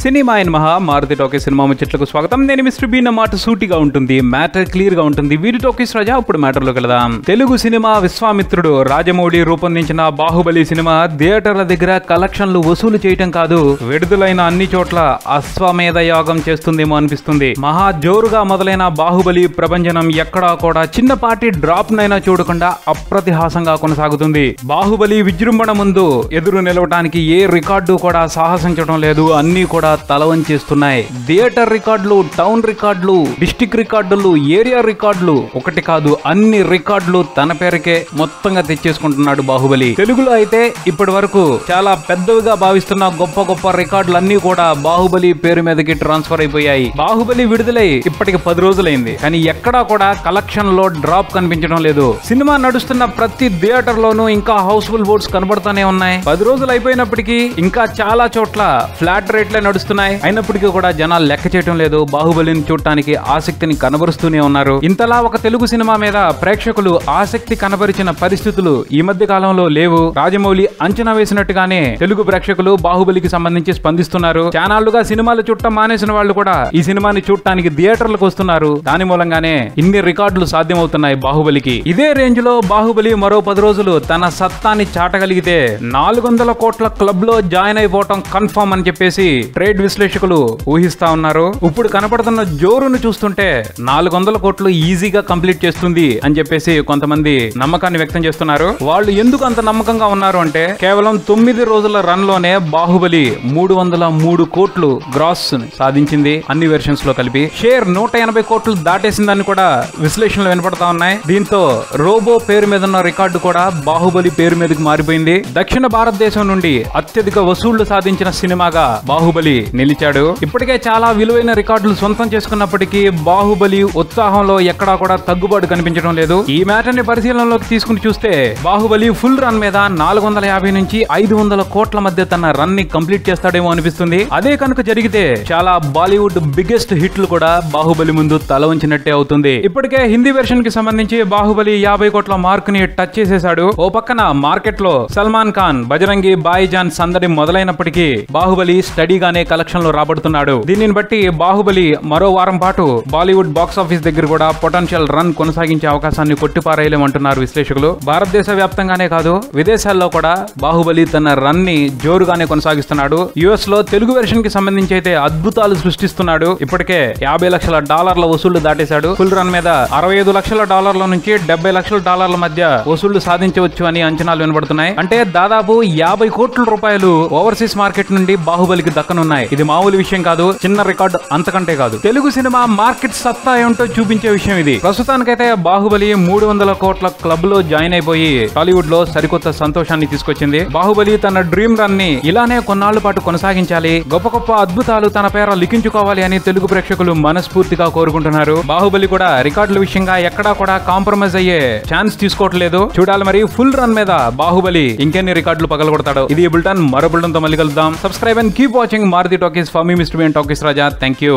Cinema అయిన మహా Maruti talkies cinema ముచ్చట్లకు స్వాగతం. నేను మిస్టర్ బీ. నా మాట సూటిగా ఉంటుంది, మ్యాటర్ క్లియర్ గా ఉంటుంది. వీడి టాకీస్ రాజా. ఇప్పుడు మ్యాటర్ లోకి వెళదాం. తెలుగు సినిమా విశ్వామిత్రుడు రాజమౌళి రూపొందించిన బాహుబలి సినిమా థియేటర్ల దగ్గర కలెక్షన్లు వసూలు చేయటం కాదు, విడుదలైన అన్ని చోట్ల అశ్వమేధ యాగం చేస్తుందేమో అనిపిస్తుంది. మహా జోరుగా మొదలైన బాహుబలి ప్రభంజనం ఎక్కడా కూడా చిన్నపాటి డ్రాప్ నైనా చూడకుండా అప్రతిహాసంగా కొనసాగుతుంది. బాహుబలి విజృంభణ ముందు ఎదురు నిలవటానికి ఏ రికార్డు కూడా సాహసించడం లేదు, అన్ని కూడా తలవంచేస్తున్నాయి. థియేటర్ రికార్డులు, టౌన్ రికార్డులు, డిస్ట్రిక్ట్ రికార్డులు, ఏరియా రికార్డులు, ఒకటి కాదు అన్ని రికార్డులు తన పేరుకే మొత్తంగా తెచ్చేసుకుంటున్నాడు బాహుబలి. తెలుగులో అయితే ఇప్పటి వరకు చాలా పెద్దవిగా భావిస్తున్న గొప్ప గొప్ప రికార్డులు అన్ని కూడా బాహుబలి పేరు మీదకి ట్రాన్స్ఫర్ అయిపోయాయి. బాహుబలి విడుదలై ఇప్పటికి 10 రోజులైంది, కానీ ఎక్కడా కూడా కలెక్షన్ లో డ్రాప్ కనిపించడం లేదు. సినిమా నడుస్తున్న ప్రతి థియేటర్ లోనూ ఇంకా హౌస్ఫుల్ బోర్డ్స్ కనబడుతూనే ఉన్నాయి. 10 రోజులు అయిపోయినప్పటికీ ఇంకా చాలా చోట్ల ఫ్లాట్ రేట్లే నడుస్తున్నాయి. అయినప్పటికీ కూడా జనాలు లెక్క చేయడం లేదు, బాహుబలిని చూడటానికి ఆసక్తిని కనబరుస్తూనే ఉన్నారు. ఇంతలా ఒక తెలుగు సినిమా మీద ప్రేక్షకులు ఆసక్తి కనబరిచిన పరిస్థితులు ఈ మధ్య కాలంలో లేవు. రాజమౌళి అంచనా వేసినట్టుగానే తెలుగు ప్రేక్షకులు బాహుబలికి సంబంధించి స్పందిస్తున్నారు. చానాళ్లుగా సినిమాలు చూడటం మానేసిన వాళ్ళు కూడా ఈ సినిమాని చూడటానికి థియేటర్లకు వస్తున్నారు. దాని మూలంగానే ఇన్ని రికార్డులు సాధ్యమవుతున్నాయి బాహుబలికి. ఇదే రేంజ్ లో బాహుబలి మరో 10 రోజులు తన సత్తాన్ని చాటగలిగితే 400 కోట్ల క్లబ్ లో జాయిన్ అయిపోవటం కన్ఫర్మ్ అని చెప్పేసి ట్రేడ్ విశ్లేషకులు ఊహిస్తా ఉన్నారు. ఇప్పుడు కనపడుతున్న జోరును చూస్తుంటే 400 కోట్లు ఈజీగా కంప్లీట్ చేస్తుంది అని చెప్పేసి కొంతమంది నమ్మకాన్ని వ్యక్తం చేస్తున్నారు. వాళ్ళు ఎందుకు అంత నమ్మకంగా ఉన్నారు అంటే కేవలం 9 రోజుల రన్ లోనే బాహుబలి 303 కోట్లు గ్రాస్ సాధించింది. అన్ని వెర్షన్స్ లో కలిపి షేర్ 180 కోట్లు దాటేసిందని కూడా విశ్లేషణలు వినపడతా ఉన్నాయి. దీంతో రోబో పేరు మీద ఉన్న రికార్డు కూడా బాహుబలి పేరు మీదకి మారిపోయింది. దక్షిణ భారతదేశం నుండి అత్యధిక వసూళ్లు సాధించిన సినిమాగా బాహుబలి నిలిచాడు. ఇప్పటికే చాలా విలువైన రికార్డులు సొంతం చేసుకున్నప్పటికీ బాహుబలి ఉత్సాహంలో ఎక్కడా కూడా తగ్గుబాటు కనిపించడం లేదు. ఈ మ్యాటర్ ని పరిశీలనలోకి తీసుకుని చూస్తే బాహుబలి ఫుల్ రన్ మీద 450 నుంచి 500 కోట్ల మధ్య తన రన్ ని కంప్లీట్ చేస్తాడేమో అనిపిస్తుంది. అదే కనుక జరిగితే చాలా బాలీవుడ్ బిగ్గెస్ట్ హిట్లు కూడా బాహుబలి ముందు తల వంచినట్టే అవుతుంది. ఇప్పటికే హిందీ వెర్షన్ కి సంబంధించి బాహుబలి 50 కోట్ల మార్క్ ని టచ్ చేసేశాడు. ఓ పక్కన మార్కెట్ లో సల్మాన్ ఖాన్, బజరంగి భాయిజాన్ సందడి మొదలైనప్పటికీ బాహుబలి స్టడీగానే కలెక్షన్ లో రాబడుతున్నాడు. దీనిని బట్టి బాహుబలి మరో వారం పాటు బాలీవుడ్ బాక్స్ ఆఫీస్ దగ్గర కూడా పొటెన్షియల్ రన్ కొనసాగించే అవకాశాన్ని కొట్టిపారేయలేమంటున్నారు విశ్లేషకులు. భారతదేశ వ్యాప్తంగానే కాదు, విదేశాల్లో కూడా బాహుబలి తన రన్ ని జోరుగానే కొనసాగిస్తున్నాడు. యుఎస్ లో తెలుగు వెర్షన్ కి సంబంధించి అయితే అద్భుతాలు సృష్టిస్తున్నాడు. ఇప్పటికే $50 లక్షల వసూళ్లు దాటేశాడు. ఫుల్ రన్ మీద $65 లక్షల నుంచి $70 లక్షల మధ్య వసూళ్లు సాధించవచ్చు అని అంచనాలు వినబడుతున్నాయి. అంటే దాదాపు 50 కోట్ల రూపాయలు ఓవర్సీస్ మార్కెట్ నుండి బాహుబలికి దక్కనున్నాయి. ఇది మామూలు విషయం కాదు, చిన్న రికార్డు అంతకంటే కాదు. తెలుగు సినిమా మార్కెట్ సత్తా ఏమిటో చూపించే విషయం ఇది. ప్రస్తుతానికైతే బాహుబలి 300 కోట్ల క్లబ్ లో జాయిన్ అయిపోయి టాలీవుడ్ లో సరికొత్త సంతోషాన్ని తీసుకొచ్చింది. బాహుబలి తన డ్రీమ్ రన్ ని ఇలానే కొన్నాళ్ల పాటు కొనసాగించాలి, గొప్ప గొప్ప అద్భుతాలు తన పేర లిఖించుకోవాలి అని తెలుగు ప్రేక్షకులు మనస్ఫూర్తిగా కోరుకుంటున్నారు. బాహుబలి కూడా రికార్డుల విషయంగా ఎక్కడా కూడా కాంప్రమైజ్ అయ్యే ఛాన్స్ తీసుకోవట్లేదు. చూడాలి మరి ఫుల్ రన్ మీద బాహుబలి ఇంకెన్ని రికార్డులు పగలగొడతాడో. ఇది బుల్టన్, మరో బుల్టన్ తో మళ్ళీ కలుద్దాం. Subscribe and keep watching Maruthi talkies. For me Mister B and talkies Raja. Thank you.